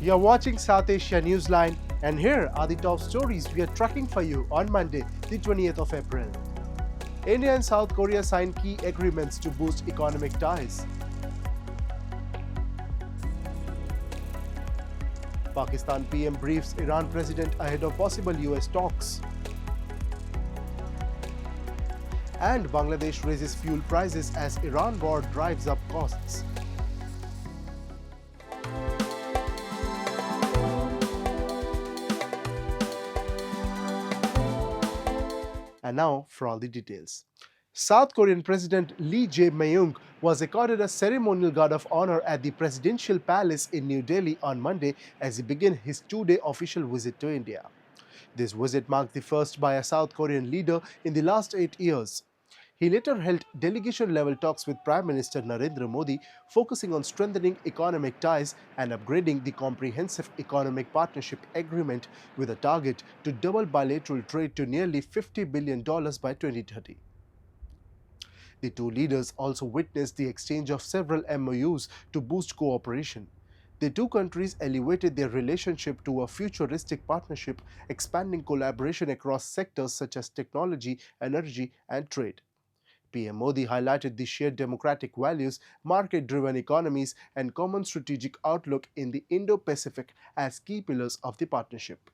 You're watching South Asia Newsline, and here are the top stories we are tracking for you on Monday, the 20th of April. India and South Korea signed key agreements to boost economic ties. Pakistan PM briefs Iran president ahead of possible US talks. And Bangladesh raises fuel prices as Iran war drives up costs. And now for all the details. South Korean President Lee Jae-myung was accorded a ceremonial guard of honor at the Presidential Palace in New Delhi on Monday as he began his two-day official visit to India. This visit marked the first by a South Korean leader in the last 8 years. He later held delegation-level talks with Prime Minister Narendra Modi, focusing on strengthening economic ties and upgrading the Comprehensive Economic Partnership Agreement with a target to double bilateral trade to nearly $50 billion by 2030. The two leaders also witnessed the exchange of several MoUs to boost cooperation. The two countries elevated their relationship to a futuristic partnership, expanding collaboration across sectors such as technology, energy, and trade. PM Modi highlighted the shared democratic values, market-driven economies, and common strategic outlook in the Indo-Pacific as key pillars of the partnership.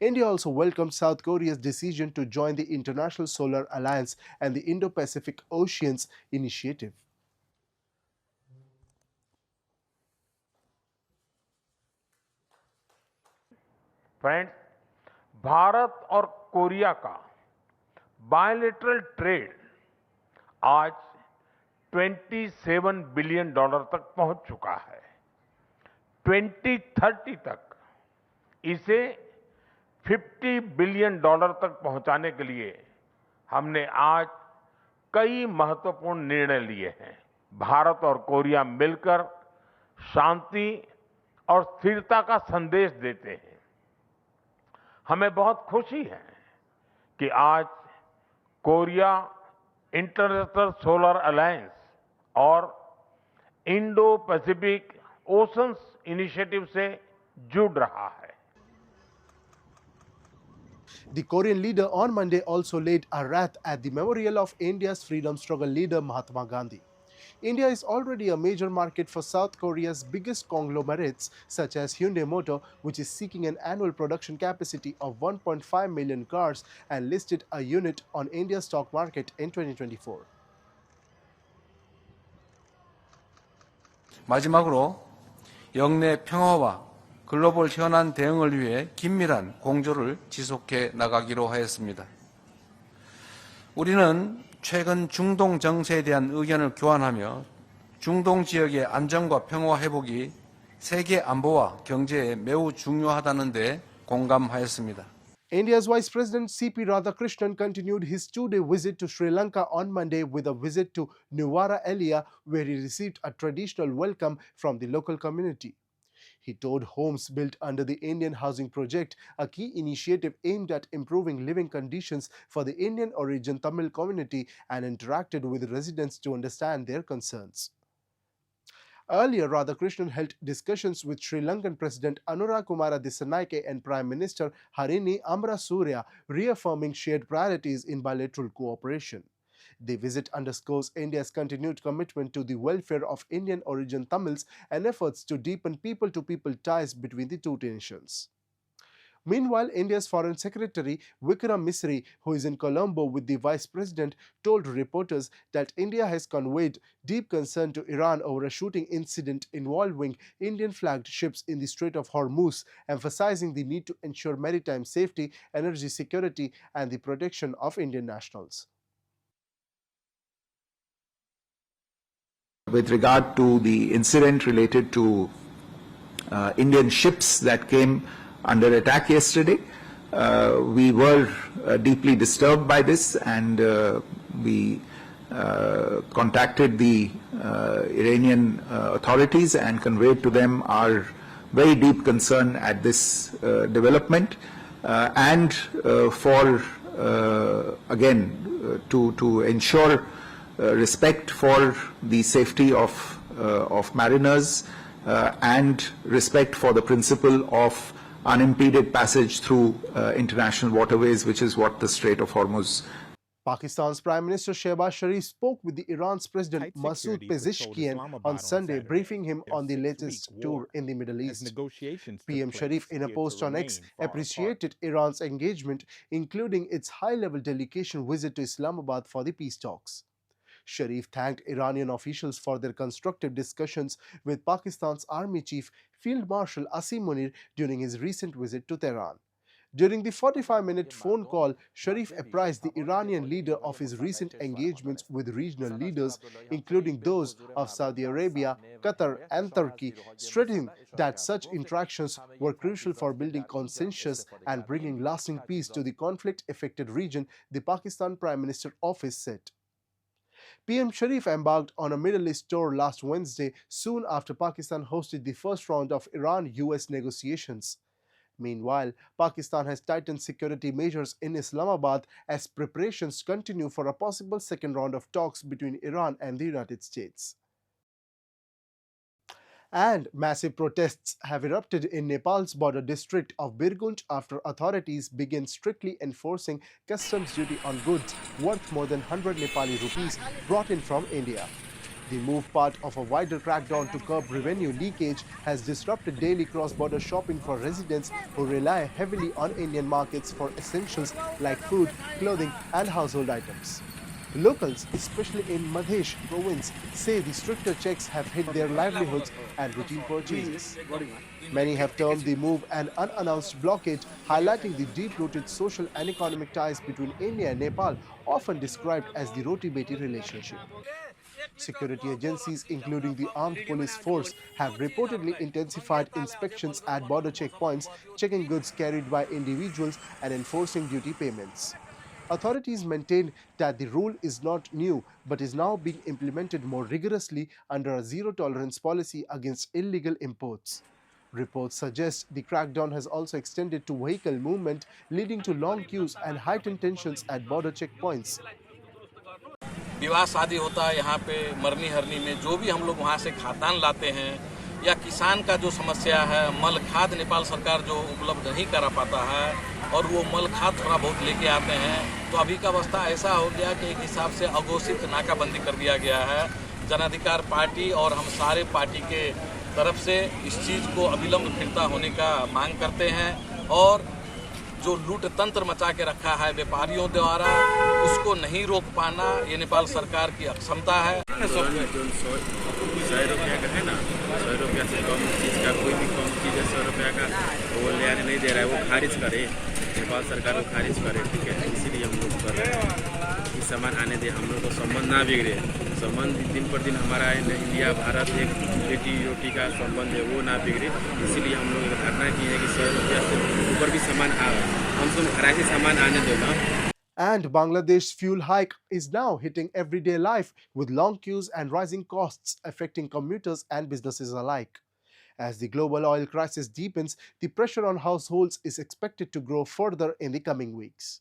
India also welcomed South Korea's decision to join the International Solar Alliance and the Indo-Pacific Oceans Initiative. Friends, Bharat और Korea का bilateral trade आज $27 billion तक पहुंच चुका है। 2030 तक इसे $50 billion तक पहुंचाने के लिए हमने आज कई महत्वपूर्ण निर्णय लिए हैं। भारत और कोरिया मिलकर शांति और स्थिरता का संदेश देते हैं। हमें बहुत खुशी है कि आज कोरिया इंटरनेशनल सोलर अलायंस और इंडो पैसिफिक ओशंस इनिशिएटिव से जुड़ रहा है। The Korean leader on Monday also laid a wreath at the memorial of India's freedom struggle leader Mahatma Gandhi. India is already a major market for South Korea's biggest conglomerates such as Hyundai Motor, which is seeking an annual production capacity of 1.5 million cars and listed a unit on India's stock market in 2024. 마지막으로 영내 평화와 글로벌 현안 대응을 위해 긴밀한 공조를 지속해 나가기로 하였습니다. 우리는 최근 중동 정세에 대한 의견을 교환하며 중동 지역의 안정과 평화 회복이 세계 안보와 경제에 매우 중요하다는 데 공감하였습니다. India's Vice President CP Radhakrishnan continued his two-day visit to Sri Lanka on Monday with a visit to Nuwara Eliya, where he received a traditional welcome from the local community. He toured homes built under the Indian Housing Project, a key initiative aimed at improving living conditions for the Indian origin Tamil community, and interacted with residents to understand their concerns. Earlier, Radhakrishnan held discussions with Sri Lankan President Anurakumara Dissanayake and Prime Minister Harini Amarasurya, reaffirming shared priorities in bilateral cooperation. The visit underscores India's continued commitment to the welfare of Indian origin Tamils and efforts to deepen people-to-people ties between the two nations. Meanwhile, India's Foreign Secretary Vikram Misri, who is in Colombo with the Vice President, told reporters that India has conveyed deep concern to Iran over a shooting incident involving Indian-flagged ships in the Strait of Hormuz, emphasizing the need to ensure maritime safety, energy security, and the protection of Indian nationals. With regard to the incident related to Indian ships that came under attack yesterday, we were deeply disturbed by this, and we contacted the Iranian authorities and conveyed to them our very deep concern at this development, and for again to ensure respect for the safety of mariners and respect for the principle of unimpeded passage through international waterways, which is what the Strait of Hormuz. Pakistan's Prime Minister Shehbaz Sharif spoke with the Iran's President Masoud Pezeshkian on Sunday, briefing him on the latest tour in the Middle East. PM Sharif, in a post on X, appreciated Iran's engagement, including its high-level delegation visit to Islamabad for the peace talks. Sharif thanked Iranian officials for their constructive discussions with Pakistan's Army Chief Field Marshal Asim Munir during his recent visit to Tehran. During the 45-minute phone call, Sharif apprised the Iranian leader of his recent engagements with regional leaders, including those of Saudi Arabia, Qatar, and Turkey, stressing that such interactions were crucial for building consensus and bringing lasting peace to the conflict-affected region, the Pakistan Prime Minister office said. PM Sharif embarked on a Middle East tour last Wednesday, soon after Pakistan hosted the first round of Iran-US negotiations. Meanwhile, Pakistan has tightened security measures in Islamabad as preparations continue for a possible second round of talks between Iran and the United States. And massive protests have erupted in Nepal's border district of Birgunj after authorities began strictly enforcing customs duty on goods worth more than 100 Nepali rupees brought in from India. The move, part of a wider crackdown to curb revenue leakage, has disrupted daily cross-border shopping for residents who rely heavily on Indian markets for essentials like food, clothing, and household items. Locals, especially in Madhesh province, say the stricter checks have hit their livelihoods and routine purchases. Many have termed the move an unannounced blockade, highlighting the deep-rooted social and economic ties between India and Nepal, often described as the roti-beti relationship. Security agencies, including the armed police force, have reportedly intensified inspections at border checkpoints, checking goods carried by individuals and enforcing duty payments. Authorities maintain that the rule is not new, but is now being implemented more rigorously under a zero-tolerance policy against illegal imports. Reports suggest the crackdown has also extended to vehicle movement, leading to long queues and heightened tensions at border checkpoints. विवाह शादी होता है यहाँ पे मरनी हरनी में, जो भी हम लोग वहाँ से खाद्यान्न लाते हैं या किसान का जो समस्या है, मल खाद नेपाल सरकार जो उपलब्ध नहीं करा पाता है और वो मल खाद थोड़ा बहुत लेके आते हैं, तो अभी का अवस्था ऐसा हो गया कि एक हिसाब से अघोषित नाकाबंदी कर दिया गया है। जनाधिकार पार्टी और हम सारे पार्टी के तरफ से इस चीज़ को अविलंब फिरता होने का मांग करते हैं और जो लूट तंत्र मचा के रखा है व्यापारियों द्वारा, उसको नहीं रोक पाना ये नेपाल सरकार की अक्षमता है। 100 रुपया का है ना, 100 रुपया से कम चीज़ का कोई भी कम चीज़ है 100 रुपया का वो ले आने नहीं दे रहा है, वो खारिज करे, नेपाल सरकार को खारिज करे, ठीक है। इसीलिए हम लोग कर रहे हैं कि सामान आने दे, हम लोग को संबंध ना बिगड़े, संबंध दिन पर दिन हमारा इंडिया भारत एक बेटी रोटी का संबंध है वो ना बिगड़े, इसीलिए हम लोग धारणा की है कि 100 रुपया से ऊपर भी सामान आए, हम सब घराई सामान आने दो ना। And Bangladesh's fuel hike is now hitting everyday life with long queues and rising costs affecting commuters and businesses alike. As the global oil crisis deepens, the pressure on households is expected to grow further in the coming weeks.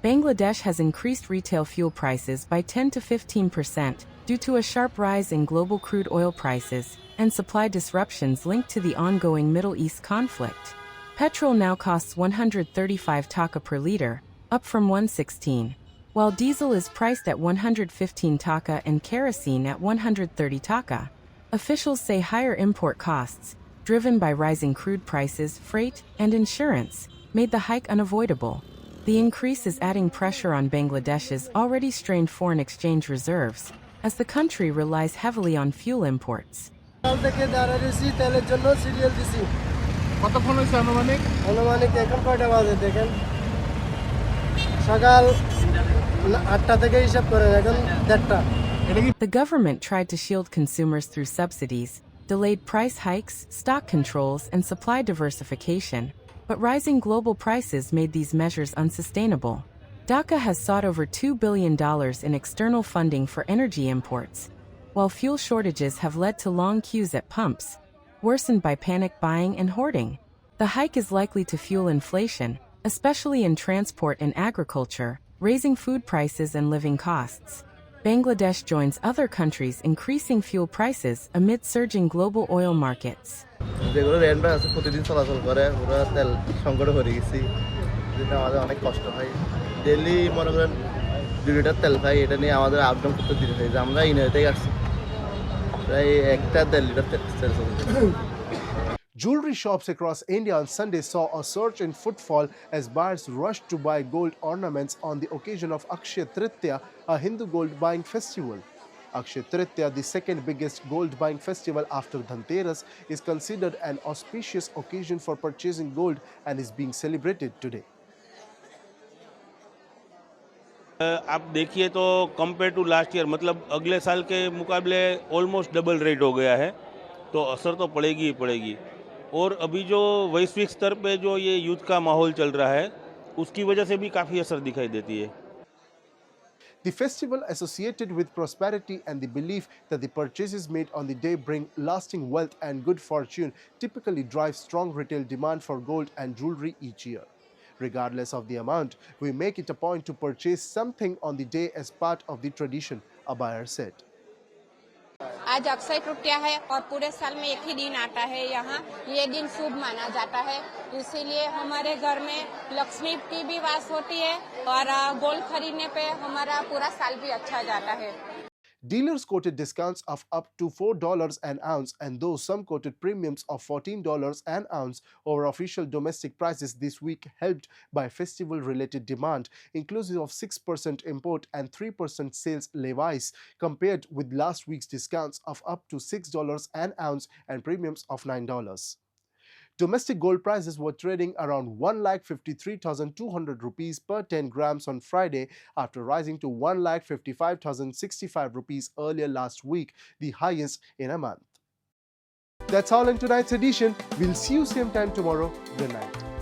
Bangladesh has increased retail fuel prices by 10 to 15% due to a sharp rise in global crude oil prices and supply disruptions linked to the ongoing Middle East conflict. Petrol now costs 135 taka per liter, up from 116, while diesel is priced at 115 taka and kerosene at 130 taka. Officials say higher import costs, driven by rising crude prices, freight, and insurance, made the hike unavoidable. The increase is adding pressure on Bangladesh's already strained foreign exchange reserves, as the country relies heavily on fuel imports. The government tried to shield consumers through subsidies, delayed price hikes, stock controls, and supply diversification, but rising global prices made these measures unsustainable. Dhaka has sought over $2 billion in external funding for energy imports, while fuel shortages have led to long queues at pumps, worsened by panic buying and hoarding. The hike is likely to fuel inflation, especially in transport and agriculture, raising food prices and living costs. Bangladesh joins other countries increasing fuel prices amid surging global oil markets. যেগুলো rent আছে প্রতিদিন চলাচল করে পুরো তেল সংকটে পড়ে গেছি যেটা আমাদের অনেক কষ্ট হয় ডেইলি মনে করেন 2 লিটার তেল খাই এটা নিয়ে আমাদের আপ ডাউন করতে দিতে হয় যে আমরা ইন্ডিয়া থেকে আসছি প্রায় 1.5 লিটার তেল চলে Jewelry shops across India on Sunday saw a surge in footfall as buyers rushed to buy gold ornaments on the occasion of Akshaya Tritiya, a Hindu gold buying festival. Akshaya Tritiya, the second biggest gold buying festival after Dhanteras, is considered an auspicious occasion for purchasing gold and is being celebrated today. आप देखिए तो compare to last year मतलब अगले साल के मुकाबले almost double rate हो गया है तो असर तो पड़ेगी ही पड़ेगी और अभी जो वैश्विक स्तर पे जो ये युद्ध का माहौल चल रहा है उसकी वजह से भी काफ़ी असर दिखाई देती है The festival, associated with prosperity and the belief that the purchases made on the day bring lasting wealth and good fortune, typically drives strong retail demand for gold and jewelry each year. Regardless of the amount, we make it a point to purchase something on the day as part of the tradition, a buyer said. आज अक्षय तृतीया है और पूरे साल में एक ही दिन आता है यहाँ ये दिन शुभ माना जाता है इसीलिए हमारे घर में लक्ष्मी की भी वास होती है और गोल्ड खरीदने पे हमारा पूरा साल भी अच्छा जाता है Dealers quoted discounts of up to $4 an ounce, and though some quoted premiums of $14 an ounce over official domestic prices this week, helped by festival-related demand, inclusive of 6% import and 3% sales levies, compared with last week's discounts of up to $6 an ounce and premiums of $9. Domestic gold prices were trading around 1,53,200 rupees per 10 grams on Friday after rising to 1,55,065 rupees earlier last week, the highest in a month. That's all in tonight's edition. We'll see you same time tomorrow. Good night.